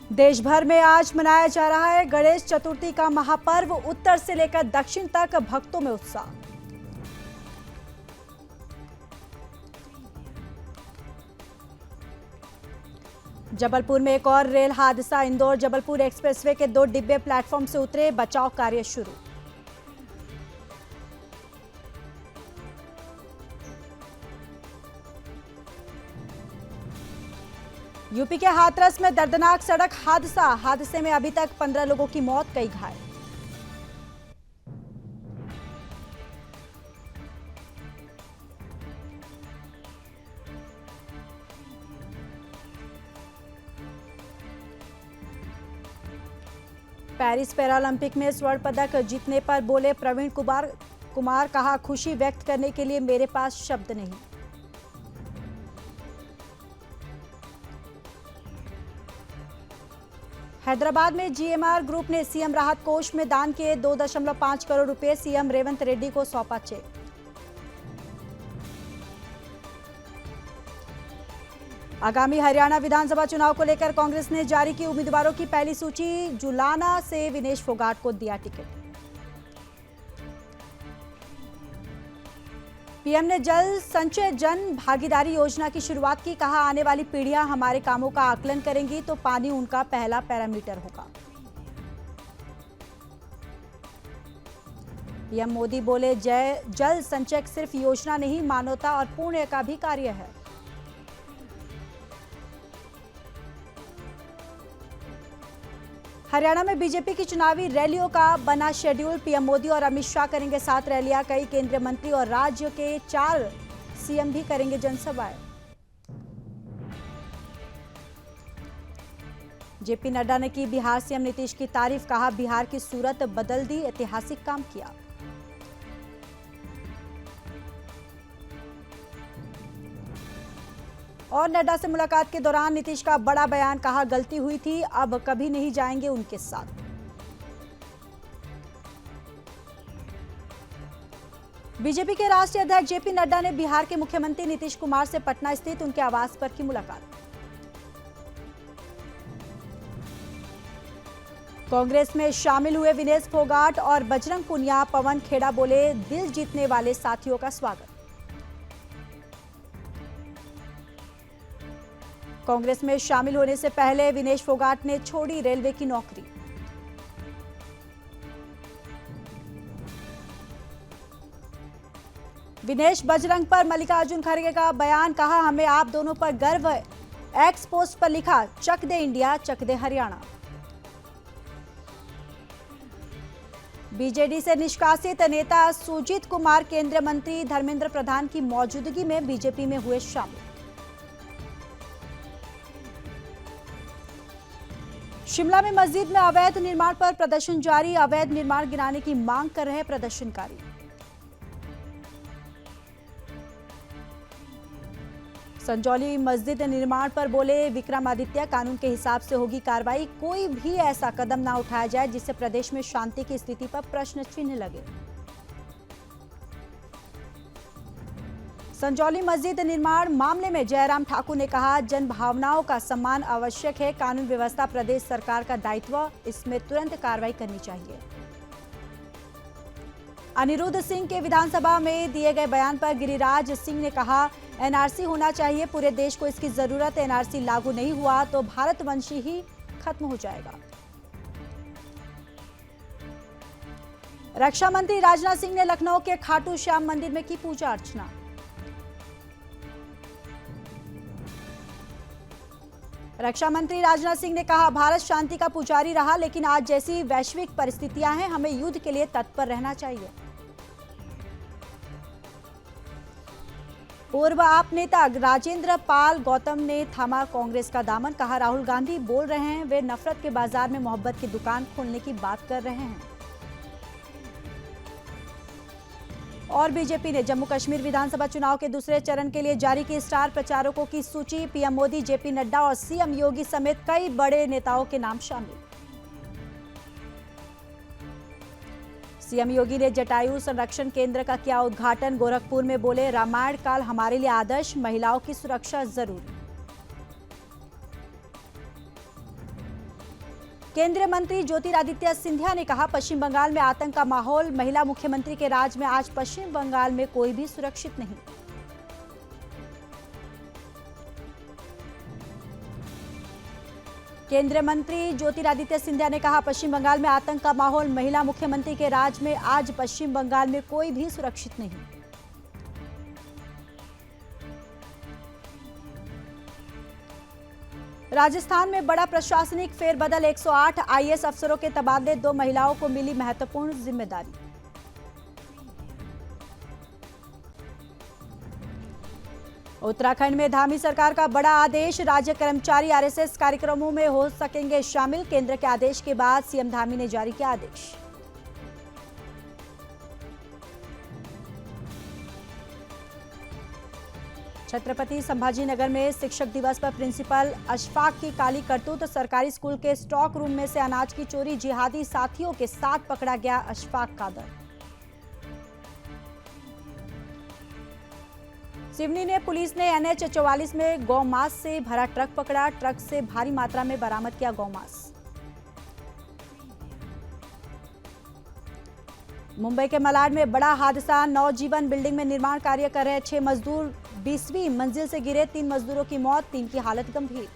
देश भर में आज मनाया जा रहा है गणेश चतुर्थी का महापर्व। उत्तर से लेकर दक्षिण तक भक्तों में उत्साह। जबलपुर में एक और रेल हादसा। इंदौर जबलपुर एक्सप्रेसवे के 2 डिब्बे प्लेटफॉर्म से उतरे, बचाव कार्य शुरू। यूपी के हाथरस में दर्दनाक सड़क हादसा। हादसे में अभी तक 15 लोगों की मौत, कई घायल। पेरिस पैरालंपिक में स्वर्ण पदक जीतने पर बोले प्रवीण कुमार, कहा खुशी व्यक्त करने के लिए मेरे पास शब्द नहीं। हैदराबाद में जीएमआर ग्रुप ने सीएम राहत कोष में दान किए 2.5 करोड़ रुपए। सीएम रेवंत रेड्डी को सौंपा चेक। आगामी हरियाणा विधानसभा चुनाव को लेकर कांग्रेस ने जारी की उम्मीदवारों की पहली सूची। जुलाना से विनेश फोगाट को दिया टिकट। पीएम ने जल संचय जन भागीदारी योजना की शुरुआत की। कहा आने वाली पीढ़ियां हमारे कामों का आकलन करेंगी तो पानी उनका पहला पैरामीटर होगा। पीएम मोदी बोले जल संचय सिर्फ योजना नहीं, मानवता और पुण्य का भी कार्य है। हरियाणा में बीजेपी की चुनावी रैलियों का बना शेड्यूल। पीएम मोदी और अमित शाह करेंगे 7 रैलियां। कई केंद्रीय मंत्री और राज्य के 4 सीएम भी करेंगे जनसभाएं। जेपी नड्डा ने की बिहार सीएम नीतीश की तारीफ। कहा बिहार की सूरत बदल दी, ऐतिहासिक काम किया। और नड्डा से मुलाकात के दौरान नीतीश का बड़ा बयान। कहा गलती हुई थी, अब कभी नहीं जाएंगे उनके साथ। बीजेपी के राष्ट्रीय अध्यक्ष जेपी नड्डा ने बिहार के मुख्यमंत्री नीतीश कुमार से पटना स्थित उनके आवास पर की मुलाकात। कांग्रेस में शामिल हुए विनेश फोगाट और बजरंग पुनिया। पवन खेड़ा बोले दिल जीतने वाले साथियों का स्वागत। कांग्रेस में शामिल होने से पहले विनेश फोगाट ने छोड़ी रेलवे की नौकरी। विनेश बजरंग पर मल्लिकार्जुन खड़गे का बयान। कहा हमें आप दोनों पर गर्व है। एक्स पोस्ट पर लिखा चक दे इंडिया, चक दे हरियाणा। बीजेडी से निष्कासित नेता सुजीत कुमार केंद्रीय मंत्री धर्मेंद्र प्रधान की मौजूदगी में बीजेपी में हुए शामिल। शिमला में मस्जिद में अवैध निर्माण पर प्रदर्शन जारी। अवैध निर्माण गिराने की मांग कर रहे प्रदर्शनकारी। संजौली मस्जिद निर्माण पर बोले विक्रमादित्य, कानून के हिसाब से होगी कार्रवाई। कोई भी ऐसा कदम ना उठाया जाए जिससे प्रदेश में शांति की स्थिति पर प्रश्न चिन्ह लगे। संजौली मस्जिद निर्माण मामले में जयराम ठाकुर ने कहा जन भावनाओं का सम्मान आवश्यक है। कानून व्यवस्था प्रदेश सरकार का दायित्व, इसमें तुरंत कार्रवाई करनी चाहिए। अनिरुद्ध सिंह के विधानसभा में दिए गए बयान पर गिरिराज सिंह ने कहा एनआरसी होना चाहिए, पूरे देश को इसकी जरूरत है। एनआरसी लागू नहीं हुआ तो भारतवंशी ही खत्म हो जाएगा। रक्षा मंत्री राजनाथ सिंह ने लखनऊ के खाटू श्याम मंदिर में की पूजा अर्चना। रक्षा मंत्री राजनाथ सिंह ने कहा भारत शांति का पुजारी रहा, लेकिन आज जैसी वैश्विक परिस्थितियां हैं हमें युद्ध के लिए तत्पर रहना चाहिए। पूर्व आप नेता राजेंद्र पाल गौतम ने थामा कांग्रेस का दामन। कहा राहुल गांधी बोल रहे हैं वे नफरत के बाजार में मोहब्बत की दुकान खोलने की बात कर रहे हैं। और बीजेपी ने जम्मू कश्मीर विधानसभा चुनाव के दूसरे चरण के लिए जारी की स्टार प्रचारकों की सूची। पीएम मोदी, जेपी नड्डा और सीएम योगी समेत कई बड़े नेताओं के नाम शामिल। सीएम योगी ने जटायु संरक्षण केंद्र का किया उद्घाटन। गोरखपुर में बोले रामायण काल हमारे लिए आदर्श, महिलाओं की सुरक्षा जरूरी। केंद्रीय मंत्री ज्योतिरादित्य सिंधिया ने कहा, पश्चिम बंगाल में आतंक का माहौल, महिला मुख्यमंत्री के राज में आज पश्चिम बंगाल में कोई भी सुरक्षित नहीं। केंद्रीय मंत्री ज्योतिरादित्य सिंधिया ने कहा, पश्चिम बंगाल में आतंक का माहौल, महिला मुख्यमंत्री के राज में आज पश्चिम बंगाल में कोई भी सुरक्षित नहीं। राजस्थान में बड़ा प्रशासनिक फेरबदल, 108 आईएएस अफसरों के तबादले, 2 महिलाओं को मिली महत्वपूर्ण जिम्मेदारी। उत्तराखंड में धामी सरकार का बड़ा आदेश, राज्य कर्मचारी आरएसएस कार्यक्रमों में हो सकेंगे शामिल, केंद्र के आदेश के बाद सीएम धामी ने जारी किया आदेश। छत्रपति संभाजीनगर में शिक्षक दिवस पर प्रिंसिपल अशफाक की काली करतूत, सरकारी स्कूल के स्टॉक रूम में से अनाज की चोरी, जिहादी साथियों के साथ पकड़ा गया अशफाक कादर। सिवनी ने पुलिस ने एनएच 44 में गौमांस से भरा ट्रक पकड़ा, ट्रक से भारी मात्रा में बरामद किया गौमांस। मुंबई के मलाड में बड़ा हादसा, नवजीवन बिल्डिंग में निर्माण कार्य कर रहे 6 मजदूर 20वीं मंजिल से गिरे, 3 मजदूरों की मौत, 3 की हालत गंभीर।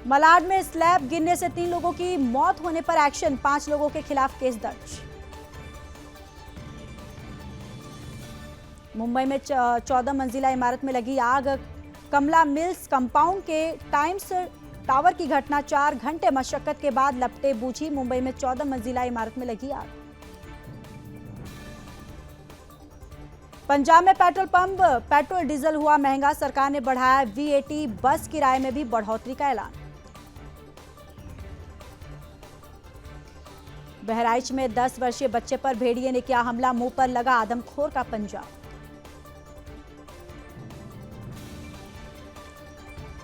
मलाड में स्लैब गिरने से 3 लोगों की मौत होने पर एक्शन, 5 लोगों के खिलाफ केस दर्ज। मुंबई में 14 मंजिला इमारत में लगी आग, कमला मिल्स कंपाउंड के टाइम्स टावर की घटना, 4 घंटे मशक्कत के बाद लपटे बूझी, मुंबई में 14 मंजिला इमारत में लगी आग। पंजाब में पेट्रोल डीजल हुआ महंगा, सरकार ने बढ़ाया वीएटी, बस किराए में भी बढ़ोतरी का ऐलान। बहराइच में 10 वर्षीय बच्चे पर भेड़िए ने किया हमला, मुंह पर लगा आदमखोर का पंजा।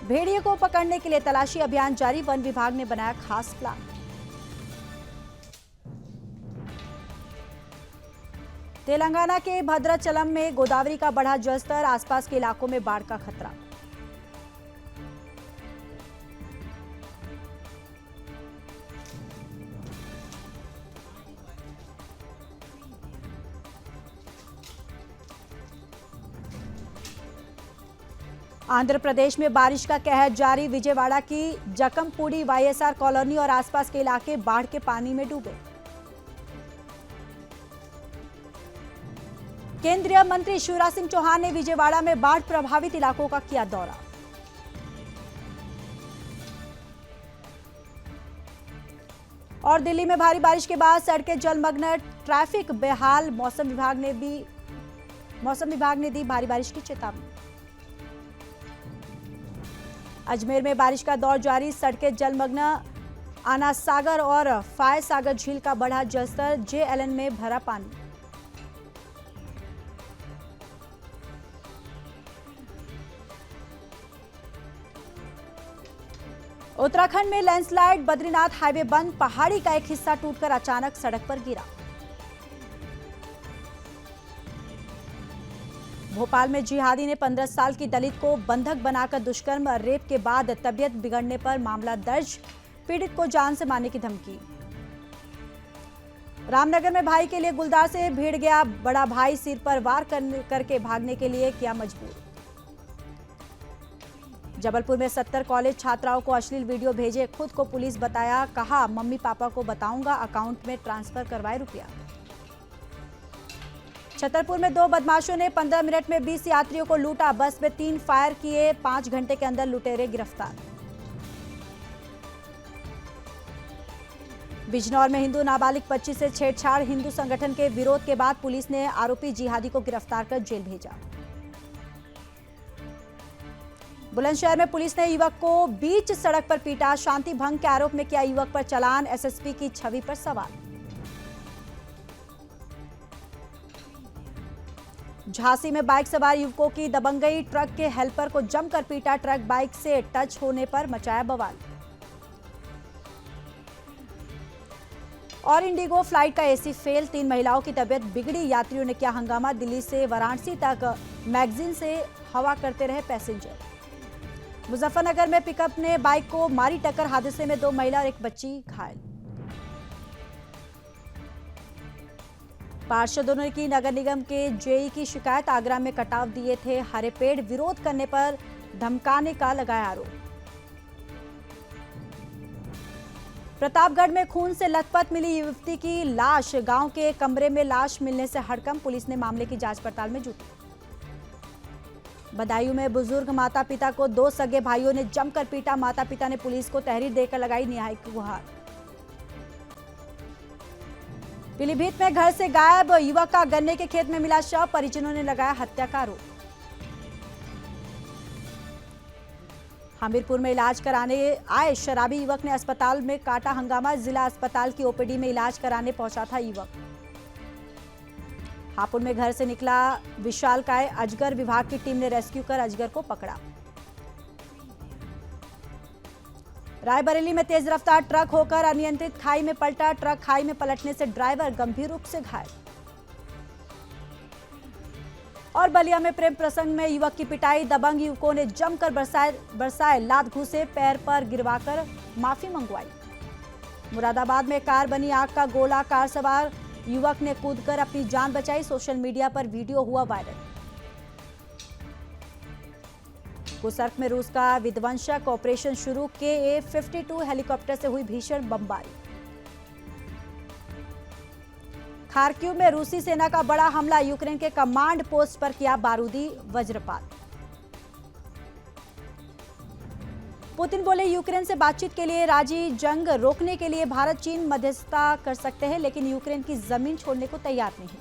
भेड़िए को पकड़ने के लिए तलाशी अभियान जारी, वन विभाग ने बनाया खास प्लान। तेलंगाना के भद्राचलम में गोदावरी का बढ़ा जलस्तर, आसपास के इलाकों में बाढ़ का खतरा। आंध्र प्रदेश में बारिश का कहर जारी, विजयवाड़ा की जकमपूड़ी वाईएसआर कॉलोनी और आसपास के इलाके बाढ़ के पानी में डूबे। केंद्रीय मंत्री शिवराज सिंह चौहान ने विजयवाड़ा में बाढ़ प्रभावित इलाकों का किया दौरा। और दिल्ली में भारी बारिश के बाद सड़कें जलमग्न, ट्रैफिक बेहाल, मौसम विभाग ने दी भारी बारिश की चेतावनी। अजमेर में बारिश का दौर जारी, सड़कें जलमग्न, आना सागर और फाय सागर झील का बढ़ा जलस्तर, जेएलएन में भरा पानी। उत्तराखंड में लैंडस्लाइड, बद्रीनाथ हाईवे बंद, पहाड़ी का एक हिस्सा टूटकर अचानक सड़क पर गिरा। भोपाल में जिहादी ने 15 साल की दलित को बंधक बनाकर दुष्कर्म, रेप के बाद तबीयत बिगड़ने पर मामला दर्ज, पीड़ित को जान से मारने की धमकी। रामनगर में भाई के लिए गुलदार से भिड़ गया बड़ा भाई, सिर पर वार करके भागने के लिए किया मजबूर। जबलपुर में 70 कॉलेज छात्राओं को अश्लील वीडियो भेजे, खुद को पुलिस बताया, कहा मम्मी पापा को बताऊंगा, अकाउंट में ट्रांसफर करवाए रुपया। छतरपुर में 2 बदमाशों ने 15 मिनट में 20 यात्रियों को लूटा, बस में 3 फायर किए, 5 घंटे के अंदर लुटेरे गिरफ्तार। बिजनौर में हिंदू नाबालिग 25 से छेड़छाड़, हिंदू संगठन के विरोध के बाद पुलिस ने आरोपी जिहादी को गिरफ्तार कर जेल भेजा। बुलंदशहर में पुलिस ने युवक को बीच सड़क पर पीटा, शांति भंग के आरोप में किया युवक पर चालान, एसएसपी की छवि पर सवाल। झांसी में बाइक सवार युवकों की दबंगई, ट्रक के हेल्पर को जमकर पीटा, ट्रक बाइक से टच होने पर मचाया बवाल। और इंडिगो फ्लाइट का एसी फेल, 3 महिलाओं की तबीयत बिगड़ी, यात्रियों ने किया हंगामा, दिल्ली से वाराणसी तक मैगजीन से हवा करते रहे पैसेंजर। मुजफ्फरनगर में पिकअप ने बाइक को मारी टक्कर, हादसे में 2 महिला और 1 बच्ची घायल। पार्षदों ने की नगर निगम के जेई की शिकायत, आगरा में कटाव दिए थे हरे पेड़, विरोध करने पर धमकाने का लगाया आरोप। प्रतापगढ़ में खून से लथपथ मिली युवती की लाश, गांव के कमरे में लाश मिलने से हड़कंप, पुलिस ने मामले की जांच पड़ताल में जुटी। बदायूं में बुजुर्ग माता पिता को 2 सगे भाइयों ने जमकर पीटा, माता पिता ने पुलिस को तहरीर देकर लगाई न्यायिक गुहार। पीलीभीत में घर से गायब युवक का गन्ने के खेत में मिला शव, परिजनों ने लगाया हत्या का आरोप। हमीरपुर में इलाज कराने आए शराबी युवक ने अस्पताल में काटा हंगामा, जिला अस्पताल की ओपीडी में इलाज कराने पहुंचा था युवक। हापुड़ में घर से निकला विशालकाय अजगर, विभाग की टीम ने रेस्क्यू कर अजगर को पकड़ा। रायबरेली में तेज रफ्तार ट्रक होकर अनियंत्रित खाई में पलटा, ट्रक खाई में पलटने से ड्राइवर गंभीर रूप से घायल। और बलिया में प्रेम प्रसंग में युवक की पिटाई, दबंग युवकों ने जमकर बरसाए लात घूसे, पैर पर गिरवाकर माफी मंगवाई। मुरादाबाद में कार बनी आग का गोला, कार सवार युवक ने कूदकर अपनी जान बचाई, सोशल मीडिया पर वीडियो हुआ वायरल। कुसर्क में रूस का विध्वंसक ऑपरेशन शुरू, KA-52 हेलीकॉप्टर से हुई भीषण बमबारी। खार्किव में रूसी सेना का बड़ा हमला, यूक्रेन के कमांड पोस्ट पर किया बारूदी वज्रपात। पुतिन बोले यूक्रेन से बातचीत के लिए राजी, जंग रोकने के लिए भारत चीन मध्यस्थता कर सकते हैं, लेकिन यूक्रेन की जमीन छोड़ने को तैयार नहीं।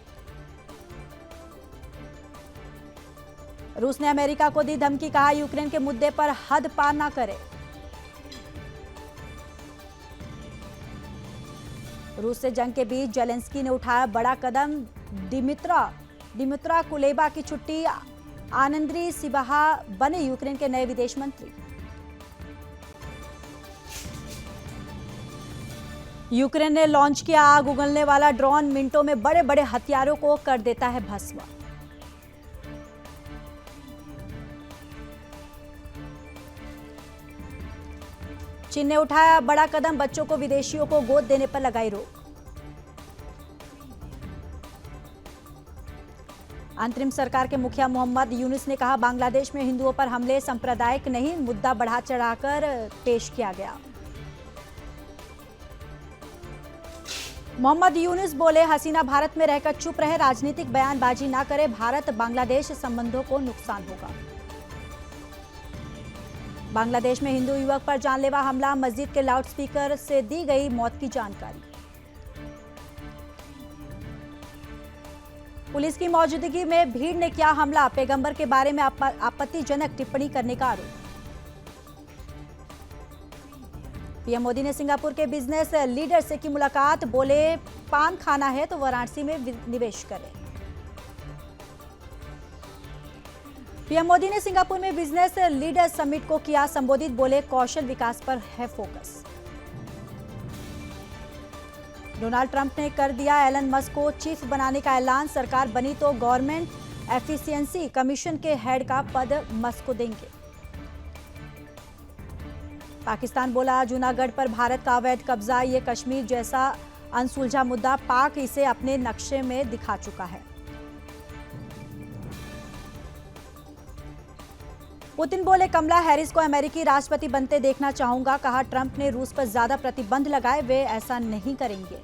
रूस ने अमेरिका को दी धमकी, कहा यूक्रेन के मुद्दे पर हद पार ना करे। रूस से जंग के बीच जेलेंस्की ने उठाया बड़ा कदम, दिमित्रा कुलेबा की छुट्टी, आनंद्री सिबाहा बने यूक्रेन के नए विदेश मंत्री। यूक्रेन ने लॉन्च किया आग उगलने वाला ड्रोन, मिनटों में बड़े बड़े हथियारों को कर देता है भस्म। चीन ने उठाया बड़ा कदम, बच्चों को विदेशियों को गोद देने पर लगाई रोक। अंतरिम सरकार के मुखिया मोहम्मद यूनुस ने कहा बांग्लादेश में हिंदुओं पर हमले सांप्रदायिक नहीं, मुद्दा बढ़ा चढ़ाकर पेश किया गया। मोहम्मद यूनुस बोले हसीना भारत में रहकर चुप रहे, राजनीतिक बयानबाजी ना करे, भारत बांग्लादेश संबंधों को नुकसान होगा। बांग्लादेश में हिंदू युवक पर जानलेवा हमला, मस्जिद के लाउडस्पीकर से दी गई मौत की जानकारी। पुलिस की मौजूदगी में भीड़ ने किया हमला, पैगंबर के बारे में आपत्तिजनक टिप्पणी करने का आरोप। पीएम मोदी ने सिंगापुर के बिजनेस लीडर से की मुलाकात, बोले पान खाना है तो वाराणसी में निवेश करें। पीएम मोदी ने सिंगापुर में बिजनेस लीडर समिट को किया संबोधित, बोले कौशल विकास पर है फोकस। डोनाल्ड ट्रंप ने कर दिया एलन मस्क को चीफ बनाने का ऐलान, सरकार बनी तो गवर्नमेंट एफिशिएंसी कमीशन के हेड का पद मस्क को देंगे। पाकिस्तान बोला जूनागढ़ पर भारत का अवैध कब्जा, ये कश्मीर जैसा अनसुलझा मुद्दा, पाक इसे अपने नक्शे में दिखा चुका है। पुतिन बोले कमला हैरिस को अमेरिकी राष्ट्रपति बनते देखना चाहूंगा, कहा ट्रंप ने रूस पर ज्यादा प्रतिबंध लगाए, वे ऐसा नहीं करेंगे।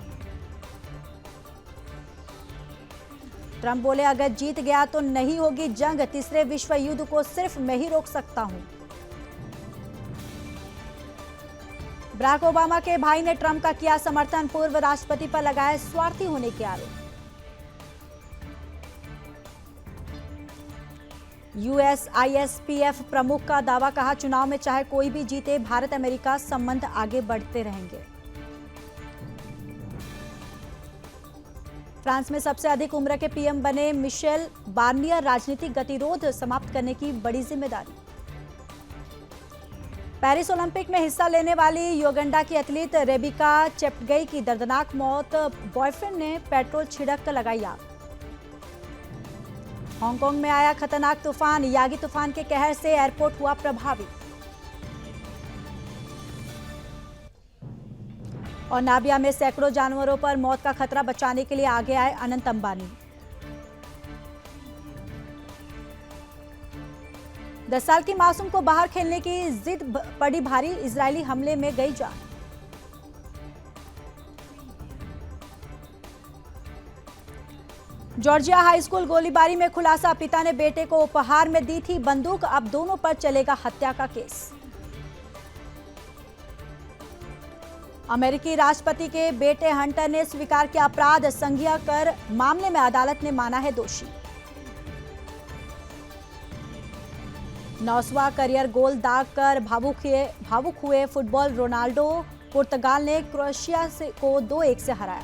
ट्रंप बोले अगर जीत गया तो नहीं होगी जंग, तीसरे विश्व युद्ध को सिर्फ मैं ही रोक सकता हूं। बराक ओबामा के भाई ने ट्रंप का किया समर्थन, पूर्व राष्ट्रपति पर लगाए स्वार्थी होने के आरोप। USISPF प्रमुख का दावा, कहा चुनाव में चाहे कोई भी जीते भारत अमेरिका संबंध आगे बढ़ते रहेंगे। फ्रांस में सबसे अधिक उम्र के पीएम बने मिशेल बार्नियर, राजनीतिक गतिरोध समाप्त करने की बड़ी जिम्मेदारी। पेरिस ओलंपिक में हिस्सा लेने वाली युगांडा की एथलीट रेबिका चेप्टगई की दर्दनाक मौत, बॉयफ्रेंड ने पेट्रोल छिड़क कर लगाई आग। हांगकांग में आया खतरनाक तूफान, यागी तूफान के कहर से एयरपोर्ट हुआ प्रभावित। और नाबिया में सैकड़ों जानवरों पर मौत का खतरा बचाने के लिए आगे आए अनंत अंबानी। 10 साल की मासूम को बाहर खेलने की जिद पड़ी भारी, इजरायली हमले में गई जान। जॉर्जिया हाई स्कूल गोलीबारी में खुलासा, पिता ने बेटे को उपहार में दी थी बंदूक, अब दोनों पर चलेगा हत्या का केस। अमेरिकी राष्ट्रपति के बेटे हंटर ने स्वीकार किया अपराध, संज्ञा कर मामले में अदालत ने माना है दोषी। 9वां करियर गोल दाग कर भावुक हुए फुटबॉल रोनाल्डो, पुर्तगाल ने क्रोएशिया को 2-1 से हराया।